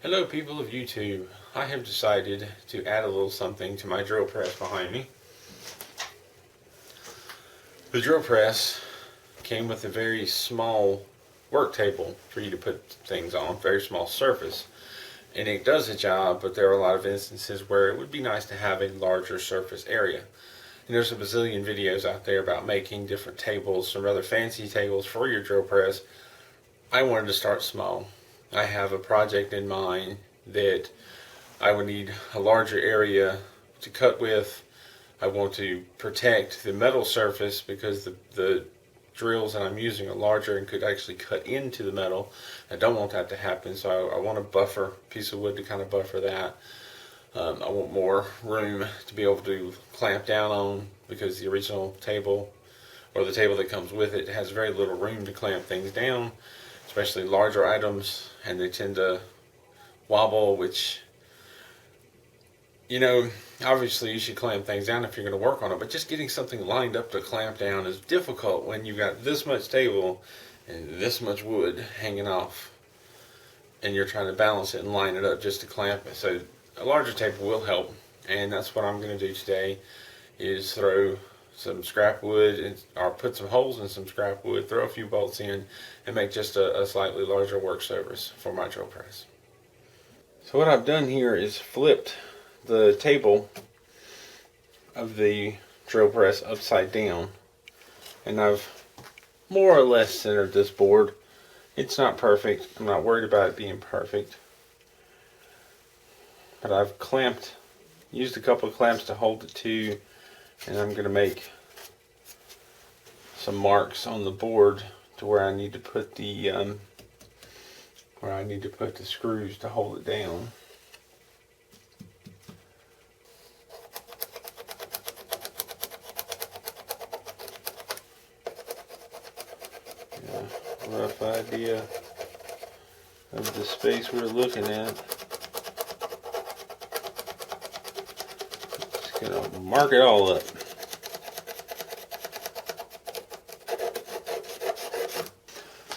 Hello people of YouTube. I have decided to add a little something to my drill press behind me. The drill press came with a very small work table for you to put things on, very small surface. And it does a job, but there are a lot of instances where it would be nice to have a larger surface area. And there's a bazillion videos out there about making different tables, some rather fancy tables for your drill press. I wanted to start small. I have a project in mind that I would need a larger area to cut with. I want to protect the metal surface because the drills that I'm using are larger and could actually cut into the metal. I don't want that to happen, so I want a buffer piece of wood to kind of buffer that. I want more room to be able to clamp down on because the original table, or the table that comes with it, has very little room to clamp things down, especially larger items, and they tend to wobble, which, obviously you should clamp things down if you're going to work on it, but just getting something lined up to clamp down is difficult when you've got this much table and this much wood hanging off and you're trying to balance it and line it up just to clamp it. So a larger table will help, and that's what I'm going to do today, is throw some scrap wood, or put some holes in some scrap wood, throw a few bolts in, and make just a slightly larger work surface for my drill press. So what I've done here is flipped the table of the drill press upside down, and I've more or less centered this board. It's not perfect. I'm not worried about it being perfect, but I've used a couple of clamps to hold it to, and I'm going to make some marks on the board to where I need to put the screws to hold it down. Rough idea of the space we're looking at. Just gonna mark it all up.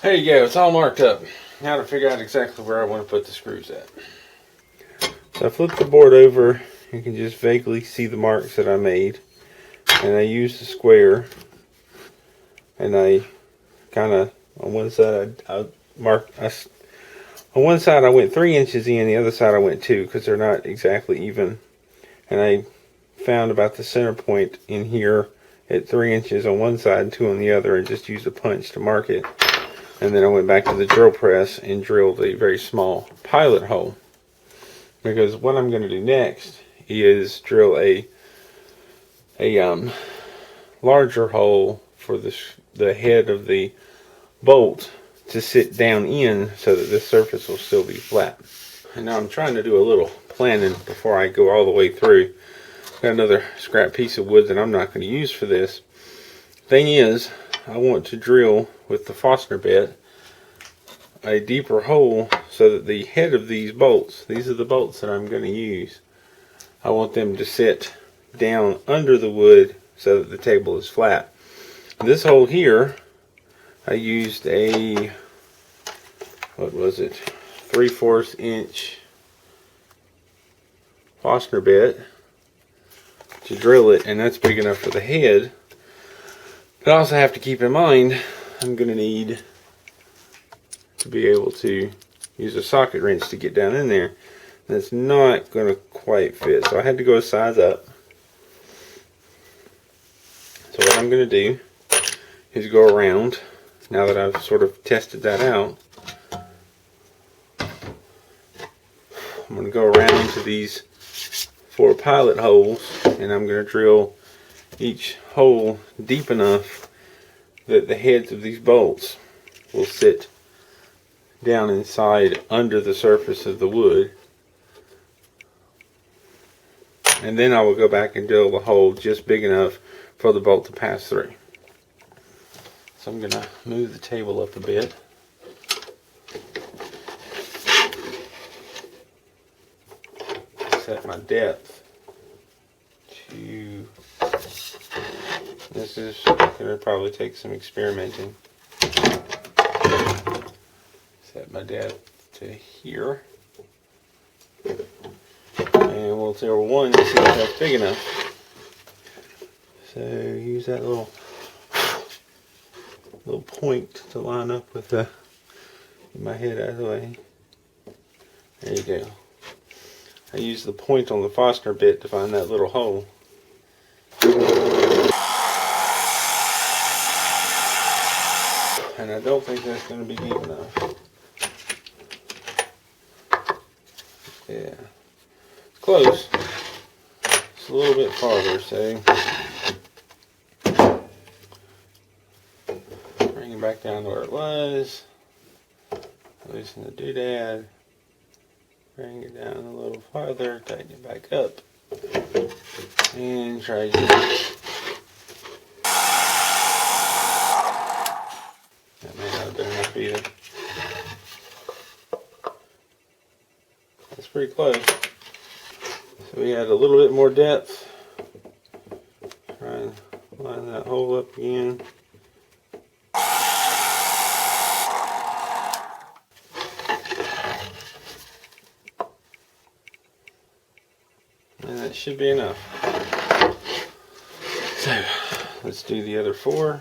There you go, it's all marked up. Now to figure out exactly where I want to put the screws at. So I flipped the board over. You can just vaguely see the marks that I made. And I used the square. And I kind of, on one side, on one side I went 3 inches in, the other side I went 2, because they're not exactly even. And I found about the center point in here at 3 inches on one side and 2 on the other, and just used a punch to mark it. And then I went back to the drill press and drilled a very small pilot hole, because what I'm going to do next is drill a larger hole for the head of the bolt to sit down in, so that this surface will still be flat. And now I'm trying to do a little planning before I go all the way through. Got another scrap piece of wood that I'm not going to use for this. Thing is, I want to drill with the Forstner bit a deeper hole so that the head of these bolts, these are the bolts that I'm going to use, I want them to sit down under the wood so that the table is flat. This hole here, I used a, what was it, 3/4 inch Forstner bit to drill it, and that's big enough for the head. But I also have to keep in mind I'm going to need to be able to use a socket wrench to get down in there. That's not going to quite fit, so I had to go a size up. So what I'm going to do is go around, now that I've sort of tested that out, I'm going to go around to these 4 pilot holes, and I'm going to drill each hole deep enough that the heads of these bolts will sit down inside under the surface of the wood. And then I will go back and drill the hole just big enough for the bolt to pass through. So I'm going to move the table up a bit. Set my depth to, this is going to probably take some experimenting. Set my depth to here. Well, it's over one, see if that's big enough. So use that little point to line up with the, get my head out of the way. There you go. I use the point on the Fastener bit to find that little hole. And I don't think that's going to be deep enough. Yeah. Close. It's a little bit farther, so bring it back down to where it was. Loosen the doodad. Bring it down a little farther, tighten it back up. And try again. That may not have been enough either. That's pretty close. So we had a little bit more depth. Try and line that hole up again. And that should be enough. So let's do the other 4.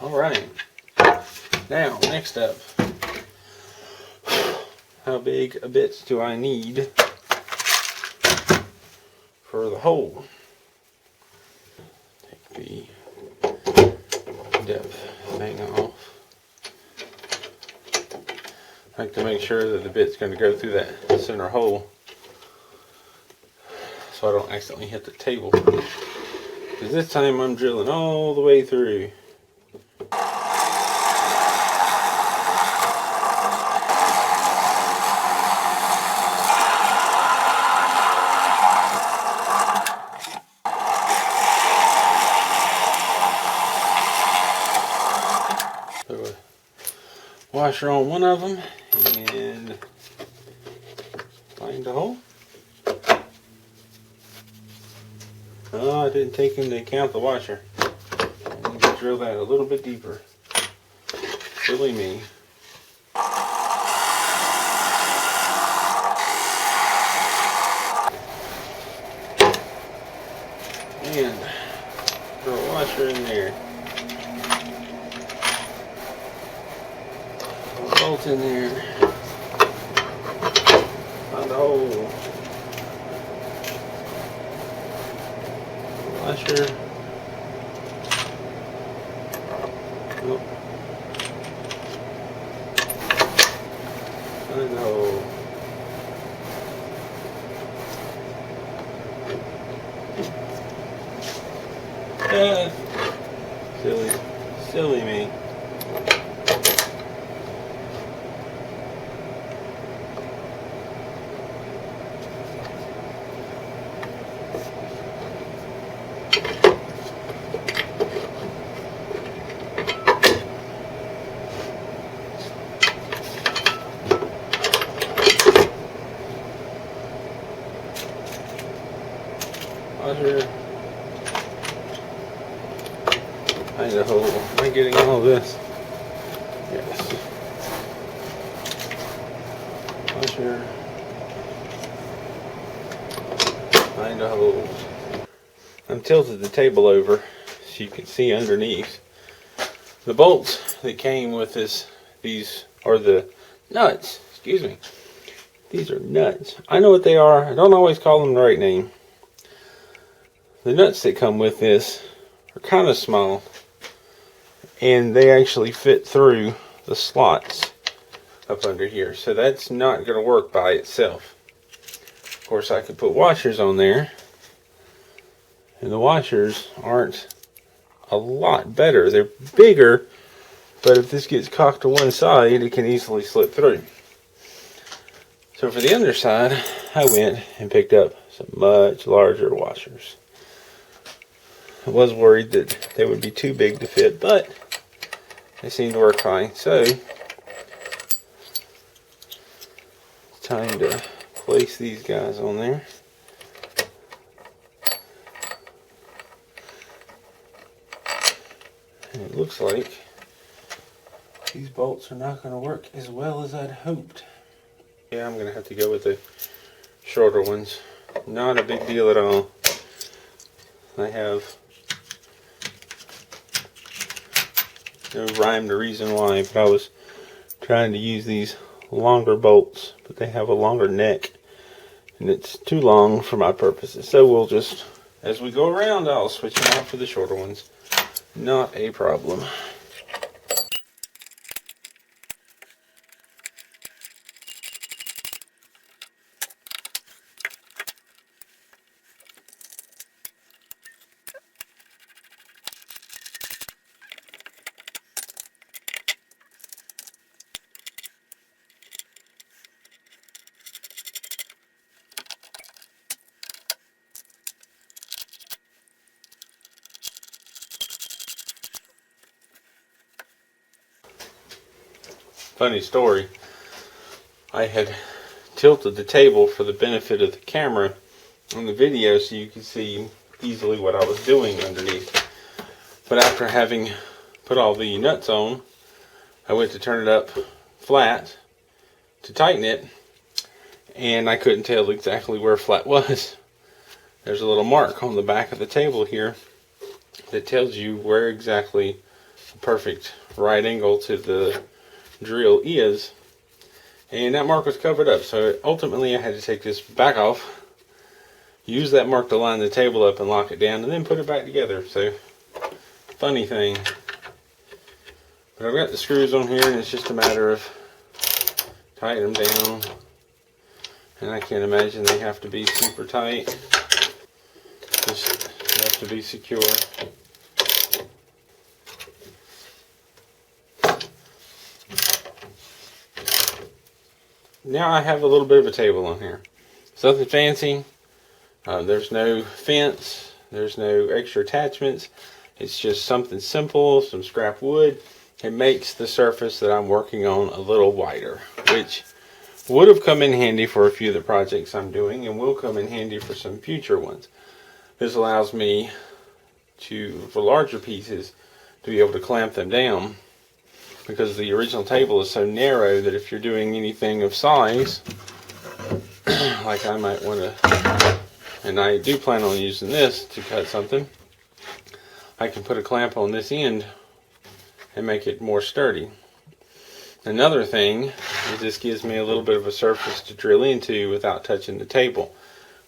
Alright, now next up, how big a bit do I need for the hole? Take the depth thing off. I like to make sure that the bit's going to go through that center hole so I don't accidentally hit the table. Because this time I'm drilling all the way through. Washer on one of them and find a hole. Oh, I didn't take into account the washer. I need to drill that a little bit deeper. Silly me. And throw a washer in there. Bolt in there. Find a hole. Washer. Nope. Find a hole. Silly me. Washer. Find a hole. Am I getting all of this? Yes. Washer. Find a hole. I'm tilted the table over so you can see underneath. The bolts that came with these are the nuts. Excuse me. These are nuts. I know what they are. I don't always call them the right name. The nuts that come with this are kind of small, and they actually fit through the slots up under here, so that's not going to work by itself. Of course, I could put washers on there, and the washers aren't a lot better. They're bigger, but if this gets cocked to one side, it can easily slip through. So for the underside, I went and picked up some much larger washers. I was worried that they would be too big to fit, but they seem to work fine. So time to place these guys on there. And it looks like these bolts are not going to work as well as I'd hoped. Yeah, I'm going to have to go with the shorter ones. Not a big deal at all. I have no rhyme or reason why, but I was trying to use these longer bolts, but they have a longer neck and it's too long for my purposes. So we'll just, as we go around, I'll switch them out for the shorter ones. Not a problem. Funny story, I had tilted the table for the benefit of the camera on the video so you could see easily what I was doing underneath. But after having put all the nuts on, I went to turn it up flat to tighten it, and I couldn't tell exactly where flat was. There's a little mark on the back of the table here that tells you where exactly the perfect right angle to the drill is, and that mark was covered up, so ultimately I had to take this back off, use that mark to line the table up and lock it down, and then put it back together. So funny thing, but I've got the screws on here and it's just a matter of tightening them down, and I can't imagine they have to be super tight, just have to be secure. Now I have a little bit of a table on here. It's nothing fancy. There's no fence. There's no extra attachments. It's just something simple, some scrap wood. It makes the surface that I'm working on a little wider, which would have come in handy for a few of the projects I'm doing and will come in handy for some future ones. This allows me to, for larger pieces, to be able to clamp them down, because the original table is so narrow that if you're doing anything of size, like I might want to, and I do plan on using this to cut something, I can put a clamp on this end and make it more sturdy. Another thing is this gives me a little bit of a surface to drill into without touching the table,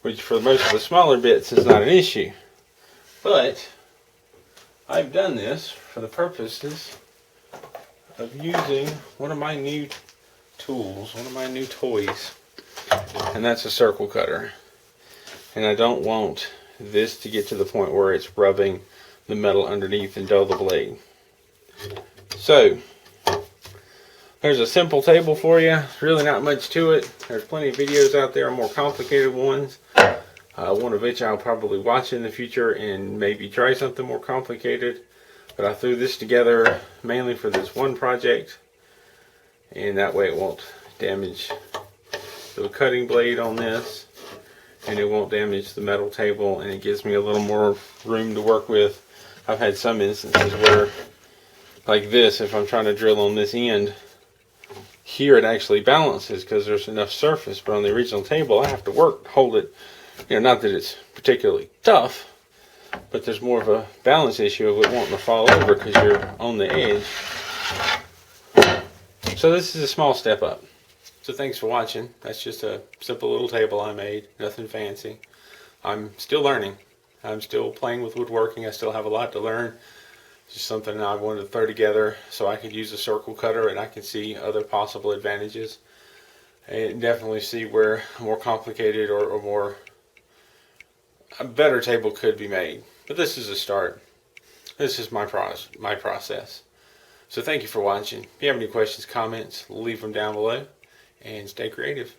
which for most of the smaller bits is not an issue. But I've done this for the purposes of using one of my new tools, one of my new toys, and that's a circle cutter. And I don't want this to get to the point where it's rubbing the metal underneath and dull the blade. So there's a simple table for you. Really not much to it. There's plenty of videos out there, more complicated ones, one of which I'll probably watch in the future and maybe try something more complicated. But I threw this together mainly for this one project, and that way it won't damage the cutting blade on this, and it won't damage the metal table, and it gives me a little more room to work with. I've had some instances where, like this, if I'm trying to drill on this end, here it actually balances because there's enough surface, but on the original table I have to work to hold it. You know, not that it's particularly tough, but there's more of a balance issue of it wanting to fall over because you're on the edge. So this is a small step up. So thanks for watching. That's just a simple little table I made. Nothing fancy. I'm still learning. I'm still playing with woodworking. I still have a lot to learn. It's just something I wanted to throw together so I could use a circle cutter and I can see other possible advantages. And definitely see where a more complicated or a better table could be made. But this is a start. This is my process. So thank you for watching. If you have any questions, comments, leave them down below, and stay creative.